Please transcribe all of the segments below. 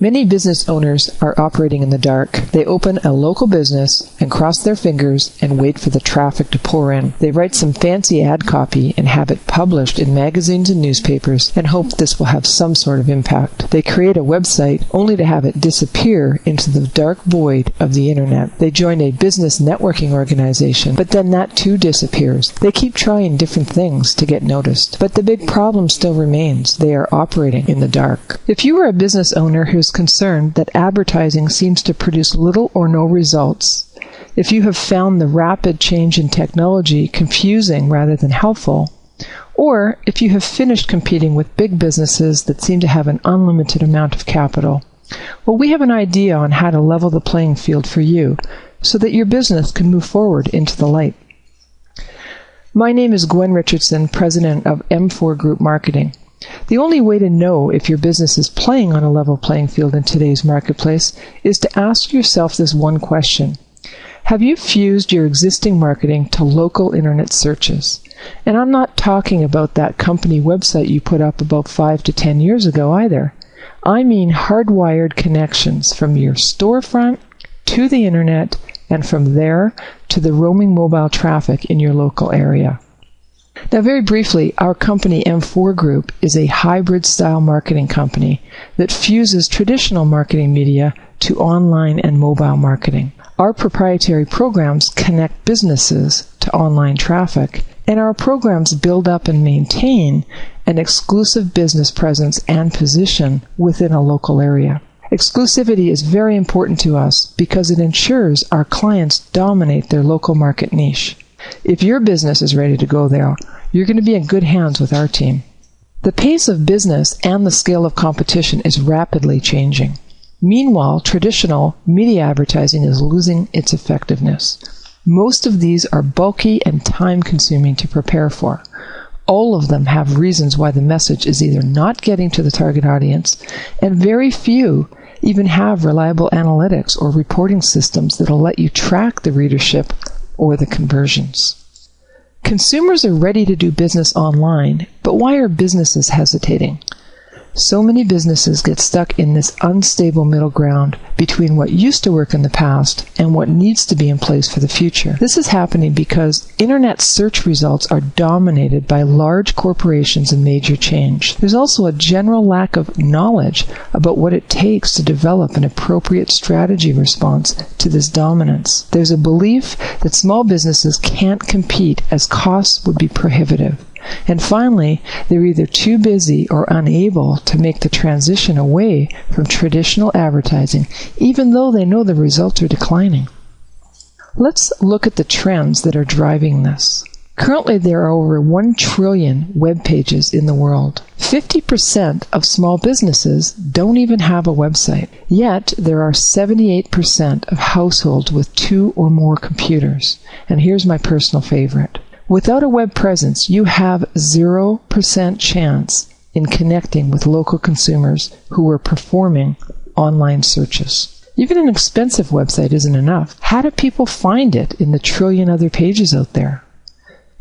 Many business owners are operating in the dark. They open a local business and cross their fingers and wait for the traffic to pour in. They write some fancy ad copy and have it published in magazines and newspapers and hope this will have some sort of impact. They create a website only to have it disappear into the dark void of the internet. They join a business networking organization, but then that too disappears. They keep trying different things to get noticed, but the big problem still remains. They are operating in the dark. If you are a business owner who's concerned that advertising seems to produce little or no results, if you have found the rapid change in technology confusing rather than helpful, or if you have finished competing with big businesses that seem to have an unlimited amount of capital, well, we have an idea on how to level the playing field for you so that your business can move forward into the light. My name is Gwen Richardson, president of M4 Group Marketing. The only way to know if your business is playing on a level playing field in today's marketplace is to ask yourself this one question. Have you fused your existing marketing to local internet searches? And I'm not talking about that company website you put up about 5 to 10 years ago either. I mean hardwired connections from your storefront to the internet and from there to the roaming mobile traffic in your local area. Now, very briefly, our company, M4 Group, is a hybrid-style marketing company that fuses traditional marketing media to online and mobile marketing. Our proprietary programs connect businesses to online traffic, and our programs build up and maintain an exclusive business presence and position within a local area. Exclusivity is very important to us because it ensures our clients dominate their local market niche. If your business is ready to go there, you're going to be in good hands with our team. The pace of business and the scale of competition is rapidly changing. Meanwhile, traditional media advertising is losing its effectiveness. Most of these are bulky and time-consuming to prepare for. All of them have reasons why the message is either not getting to the target audience, and very few even have reliable analytics or reporting systems that'll let you track the readership or the conversions. Consumers are ready to do business online, but why are businesses hesitating? So many businesses get stuck in this unstable middle ground between what used to work in the past and what needs to be in place for the future. This is happening because internet search results are dominated by large corporations and major change. There's also a general lack of knowledge about what it takes to develop an appropriate strategy response to this dominance. There's a belief that small businesses can't compete as costs would be prohibitive. And finally, they're either too busy or unable to make the transition away from traditional advertising, even though they know the results are declining. Let's look at the trends that are driving this. Currently, there are over 1 trillion web pages in the world. 50% of small businesses don't even have a website. Yet, there are 78% of households with 2 or more computers. And here's my personal favorite. Without a web presence, you have 0% chance in connecting with local consumers who are performing online searches. Even an expensive website isn't enough. How do people find it in the trillion other pages out there?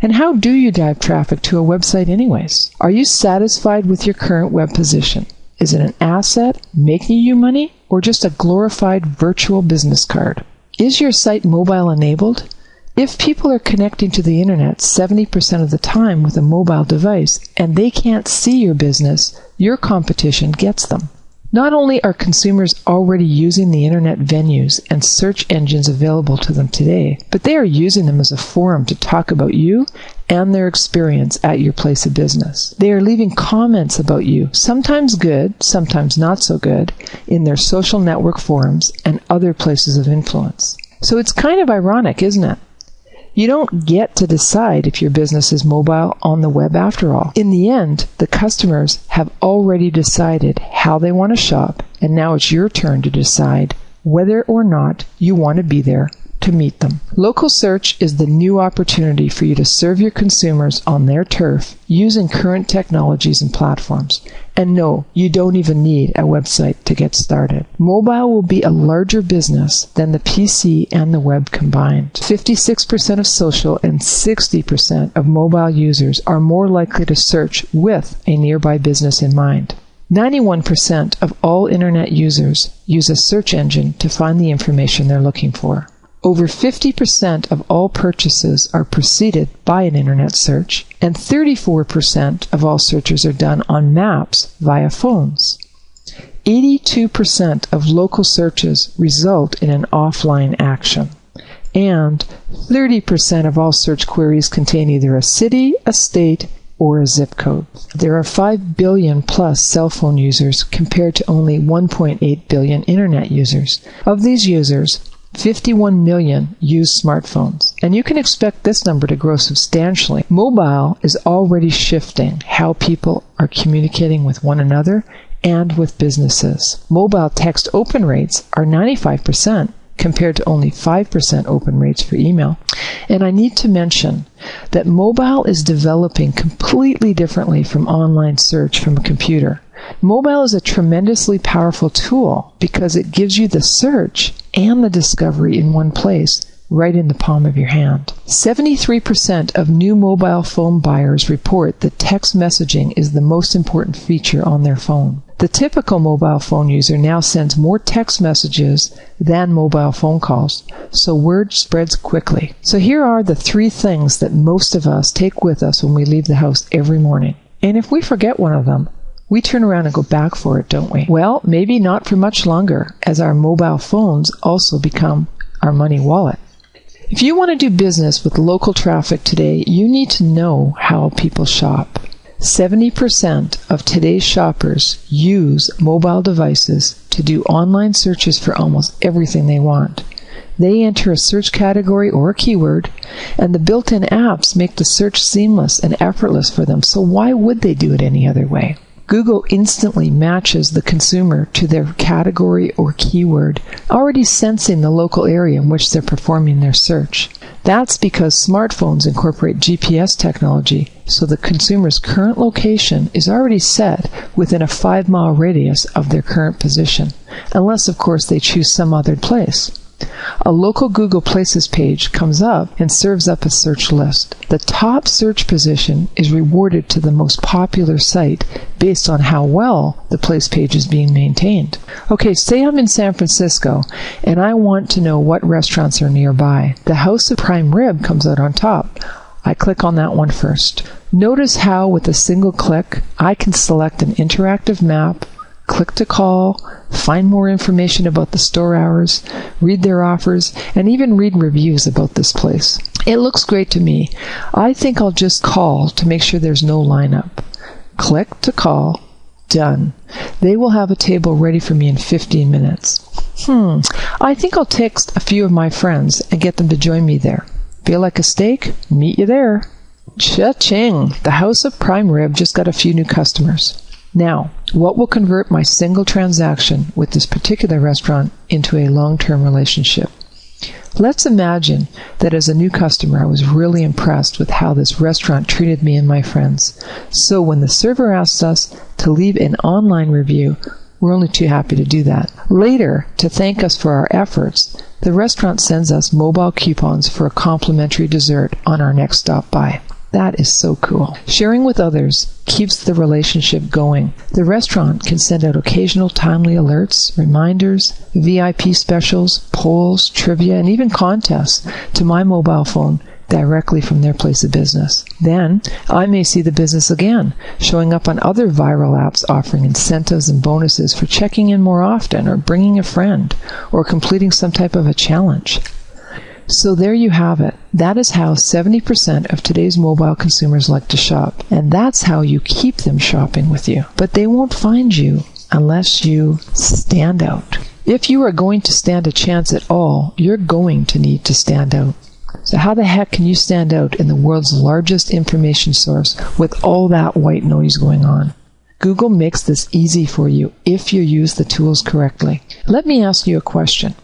And how do you drive traffic to a website anyways? Are you satisfied with your current web position? Is it an asset making you money or just a glorified virtual business card? Is your site mobile enabled? If people are connecting to the internet 70% of the time with a mobile device and they can't see your business, your competition gets them. Not only are consumers already using the internet venues and search engines available to them today, but they are using them as a forum to talk about you and their experience at your place of business. They are leaving comments about you, sometimes good, sometimes not so good, in their social network forums and other places of influence. So it's kind of ironic, isn't it? You don't get to decide if your business is mobile on the web after all. In the end, the customers have already decided how they want to shop, and now it's your turn to decide whether or not you want to be there to meet them. Local search is the new opportunity for you to serve your consumers on their turf using current technologies and platforms. And no, you don't even need a website to get started. Mobile will be a larger business than the PC and the web combined. 56% of social and 60% of mobile users are more likely to search with a nearby business in mind. 91% of all internet users use a search engine to find the information they're looking for. Over 50% of all purchases are preceded by an internet search, and 34% of all searches are done on maps via phones. 82% of local searches result in an offline action, and 30% of all search queries contain either a city, a state, or a zip code. There are 5 billion plus cell phone users compared to only 1.8 billion internet users. Of these users, 51 million use smartphones, and you can expect this number to grow substantially. Mobile is already shifting how people are communicating with one another and with businesses. Mobile text open rates are 95%, compared to only 5% open rates for email. And I need to mention that mobile is developing completely differently from online search from a computer. Mobile is a tremendously powerful tool because it gives you the search and the discovery in one place, right in the palm of your hand. 73% of new mobile phone buyers report that text messaging is the most important feature on their phone. The typical mobile phone user now sends more text messages than mobile phone calls, so word spreads quickly. So here are the 3 things that most of us take with us when we leave the house every morning. And if we forget one of them, we turn around and go back for it, don't we? Well, maybe not for much longer, as our mobile phones also become our money wallet. If you want to do business with local traffic today, you need to know how people shop. 70% of today's shoppers use mobile devices to do online searches for almost everything they want. They enter a search category or a keyword, and the built-in apps make the search seamless and effortless for them, so why would they do it any other way? Google instantly matches the consumer to their category or keyword, already sensing the local area in which they're performing their search. That's because smartphones incorporate GPS technology, so the consumer's current location is already set within a 5-mile radius of their current position, unless, of course, they choose some other place. A local Google Places page comes up and serves up a search list. The top search position is rewarded to the most popular site based on how well the place page is being maintained. Okay, say I'm in San Francisco and I want to know what restaurants are nearby. The House of Prime Rib comes out on top. I click on that one first. Notice how with a single click I can select an interactive map, click to call, find more information about the store hours, read their offers, and even read reviews about this place. It looks great to me. I think I'll just call to make sure there's no lineup. Click to call. Done. They will have a table ready for me in 15 minutes. I think I'll text a few of my friends and get them to join me there. Feel like a steak? Meet you there. Cha-ching! The House of Prime Rib just got a few new customers. Now, what will convert my single transaction with this particular restaurant into a long-term relationship? Let's imagine that as a new customer, I was really impressed with how this restaurant treated me and my friends. So when the server asked us to leave an online review, we're only too happy to do that. Later, to thank us for our efforts, the restaurant sends us mobile coupons for a complimentary dessert on our next stop by. That is so cool. Sharing with others keeps the relationship going. The restaurant can send out occasional timely alerts, reminders, VIP specials, polls, trivia, and even contests to my mobile phone directly from their place of business. Then, I may see the business again, showing up on other viral apps offering incentives and bonuses for checking in more often, or bringing a friend, or completing some type of a challenge. So there you have it. That is how 70% of today's mobile consumers like to shop. And that's how you keep them shopping with you. But they won't find you unless you stand out. If you are going to stand a chance at all, you're going to need to stand out. So how the heck can you stand out in the world's largest information source with all that white noise going on? Google makes this easy for you if you use the tools correctly. Let me ask you a question.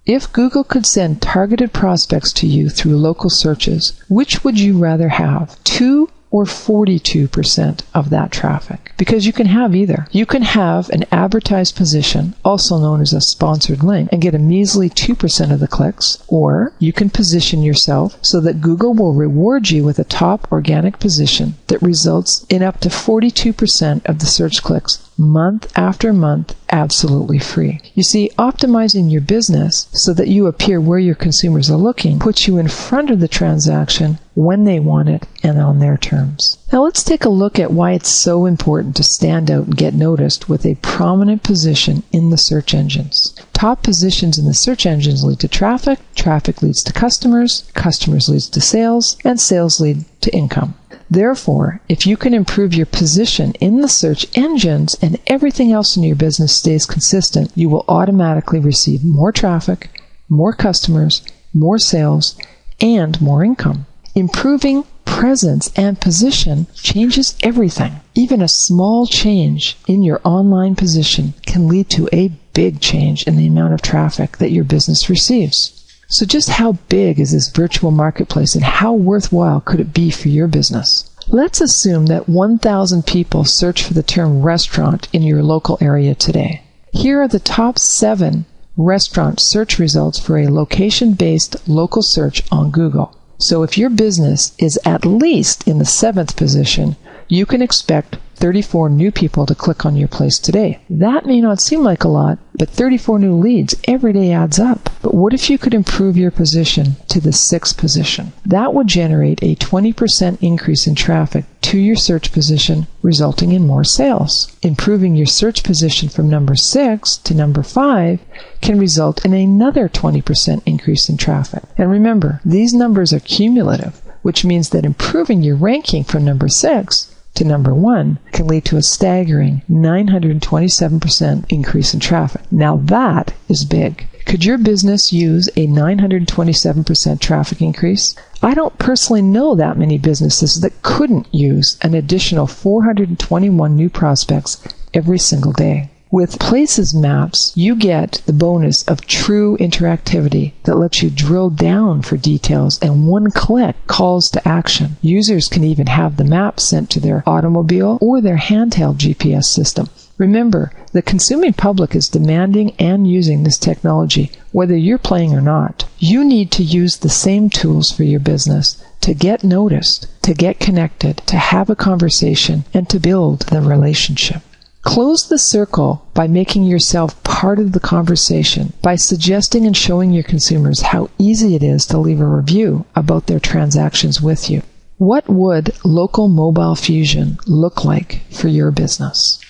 If Google could send targeted prospects to you through local searches, which would you rather have? 2 or 42% of that traffic? Because you can have either. You can have an advertised position, also known as a sponsored link, and get a measly 2% of the clicks, or you can position yourself so that Google will reward you with a top organic position that results in up to 42% of the search clicks month after month, absolutely free. You see, optimizing your business so that you appear where your consumers are looking puts you in front of the transaction when they want it and on their terms. Now let's take a look at why it's so important to stand out and get noticed with a prominent position in the search engines. Top positions in the search engines lead to traffic, traffic leads to customers, customers leads to sales, and sales lead to income. Therefore, if you can improve your position in the search engines and everything else in your business stays consistent, you will automatically receive more traffic, more customers, more sales, and more income. Improving presence and position changes everything. Even a small change in your online position can lead to a big change in the amount of traffic that your business receives. So just how big is this virtual marketplace and how worthwhile could it be for your business? Let's assume that 1,000 people search for the term restaurant in your local area today. Here are the top 7 restaurant search results for a location-based local search on Google. So if your business is at least in the 7th position, you can expect 34 new people to click on your place today. That may not seem like a lot, but 34 new leads every day adds up. But what if you could improve your position to the 6th position? That would generate a 20% increase in traffic to your search position, resulting in more sales. Improving your search position from number 6 to number 5 can result in another 20% increase in traffic. And remember, these numbers are cumulative, which means that improving your ranking from number 6 to number 1 can lead to a staggering 927% increase in traffic. Now that is big. Could your business use a 927% traffic increase? I don't personally know that many businesses that couldn't use an additional 421 new prospects every single day. With Places Maps, you get the bonus of true interactivity that lets you drill down for details and one-click calls to action. Users can even have the map sent to their automobile or their handheld GPS system. Remember, the consuming public is demanding and using this technology, whether you're playing or not. You need to use the same tools for your business to get noticed, to get connected, to have a conversation, and to build the relationship. Close the circle by making yourself part of the conversation, by suggesting and showing your consumers how easy it is to leave a review about their transactions with you. What would Local Mobile Fusion look like for your business?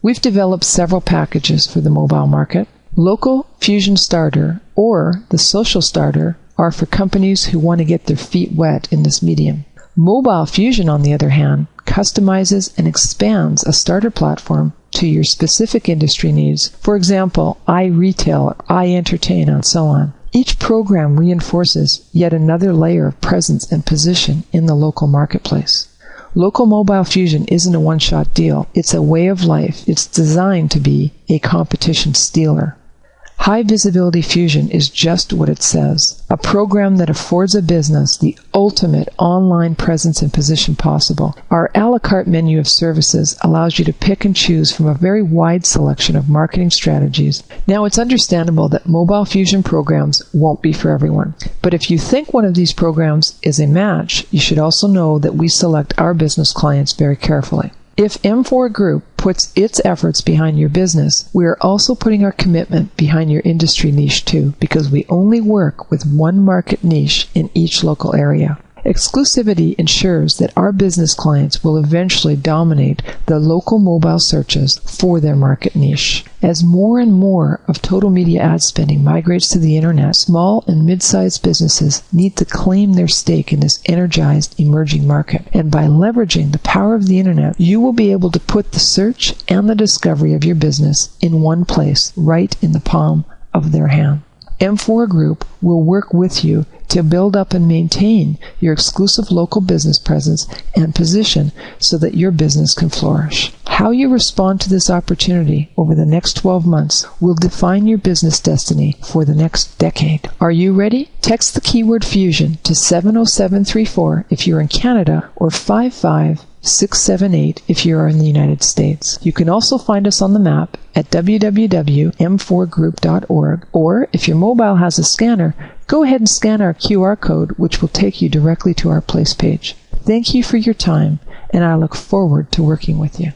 We've developed several packages for the mobile market. Local Fusion Starter or the Social Starter are for companies who want to get their feet wet in this medium. Mobile Fusion, on the other hand, customizes and expands a starter platform to your specific industry needs. For example, iRetail, iEntertain, and so on. Each program reinforces yet another layer of presence and position in the local marketplace. Local Mobile Fusion isn't a one-shot deal. It's a way of life. It's designed to be a competition stealer. High Visibility Fusion is just what it says, a program that affords a business the ultimate online presence and position possible. Our a la carte menu of services allows you to pick and choose from a very wide selection of marketing strategies. Now, it's understandable that Mobile Fusion programs won't be for everyone, but if you think one of these programs is a match, you should also know that we select our business clients very carefully. If M4 Group puts its efforts behind your business, we are also putting our commitment behind your industry niche too, because we only work with one market niche in each local area. Exclusivity ensures that our business clients will eventually dominate the local mobile searches for their market niche. As more and more of total media ad spending migrates to the internet, small and mid-sized businesses need to claim their stake in this energized, emerging market. And by leveraging the power of the internet, you will be able to put the search and the discovery of your business in one place, right in the palm of their hand. M4 Group will work with you to build up and maintain your exclusive local business presence and position so that your business can flourish. How you respond to this opportunity over the next 12 months will define your business destiny for the next decade. Are you ready? Text the keyword Fusion to 70734 if you're in Canada or 55678 if you are in the United States. You can also find us on the map at www.m4group.org, or if your mobile has a scanner, go ahead and scan our QR code, which will take you directly to our place page. Thank you for your time, and I look forward to working with you.